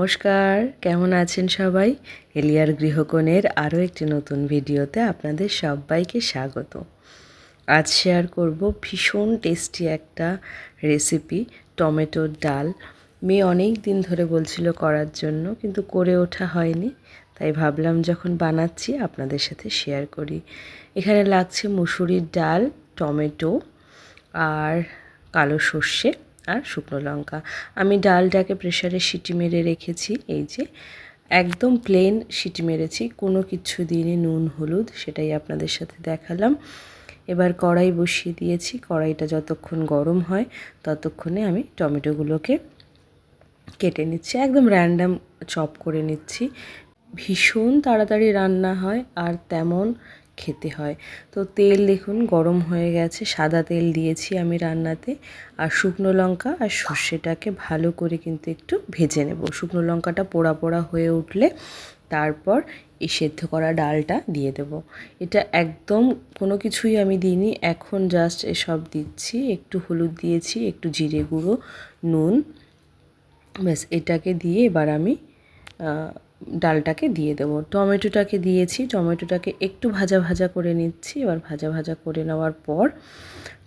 নমস্কার, কেমন আছেন সবাই? এলিয়ার গৃহকোণের আরও একটি নতুন ভিডিওতে আপনাদের সবাইকে স্বাগত। আজ শেয়ার করব ভীষণ টেস্টি একটা রেসিপি, টমেটোর ডাল। মেয়ে অনেক দিন ধরে বলছিল করার জন্য, কিন্তু করে ওঠা হয়নি। তাই ভাবলাম যখন বানাচ্ছি আপনাদের সাথে শেয়ার করি। এখানে লাগছে মুসুরির ডাল, টমেটো আর কালো সর্ষে আর শুকনো লঙ্কা। আমি ডালটাকে প্রেসারে সিটি মেরে রেখেছি। এই যে একদম প্লেন সিটি মেরেছি, কোনো কিছু দিইনি, নুন হলুদ, সেটাই আপনাদের সাথে দেখালাম। এবার কড়াই বসিয়ে দিয়েছি। কড়াইটা যতক্ষণ গরম হয় ততক্ষণে আমি টমেটোগুলোকে কেটে নিচ্ছি, একদম র্যান্ডাম চপ করে নিচ্ছি। ভীষণ তাড়াতাড়ি রান্না হয় আর তেমন খেতে হয়। তো তেল দেখুন গরম হয়ে গেছে, সাদা তেল দিয়েছি আমি রান্নাতে। আর শুকনো লঙ্কা আর সর্ষেটাকে ভালো করে কিন্তু একটু ভেজে নেব। শুকনো লঙ্কাটা পোড়া পোড়া হয়ে উঠলে তারপর এই সেদ্ধ করা ডালটা দিয়ে দেব। এটা একদম কোনো কিছুই আমি দিইনি, এখন জাস্ট এসব দিচ্ছি। একটু হলুদ দিয়েছি, একটু জিরে গুঁড়ো, নুন, ব্যাস এটাকে দিয়ে এবার আমি ডালটাকে দিয়ে দেবো। টমেটোটাকে দিয়েছি, টমেটোটাকে একটু ভাজা ভাজা করে নিচ্ছি। এবার ভাজা ভাজা করে নেওয়ার পর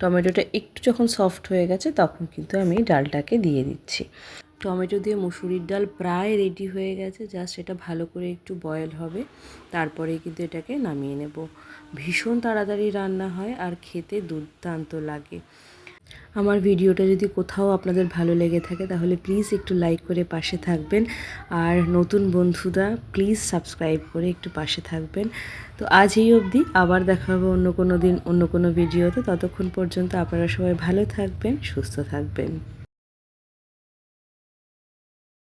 টমেটোটা একটু যখন সফট হয়ে গেছে তখন কিন্তু আমি ডালটাকে দিয়ে দিচ্ছি। টমেটো দিয়ে মুসুরির ডাল প্রায় রেডি হয়ে গেছে, জাস্ট এটা ভালো করে একটু বয়েল হবে, তারপরে কিন্তু এটাকে নামিয়ে নেব। ভীষণ তাড়াতাড়ি রান্না হয় আর খেতে দুর্দান্ত লাগে। আমার ভিডিওটা যদি কোথাও আপনাদের ভালো লেগে থাকে তাহলে প্লিজ একটু লাইক করে পাশে থাকবেন, আর নতুন বন্ধুরা প্লিজ সাবস্ক্রাইব করে একটু পাশে থাকবেন। তো আজ এই অবধি, আবার দেখা হবে অন্য কোনো দিন অন্য কোনো ভিডিওতে। ততক্ষণ পর্যন্ত আপনারা সবাই ভালো থাকবেন, সুস্থ থাকবেন।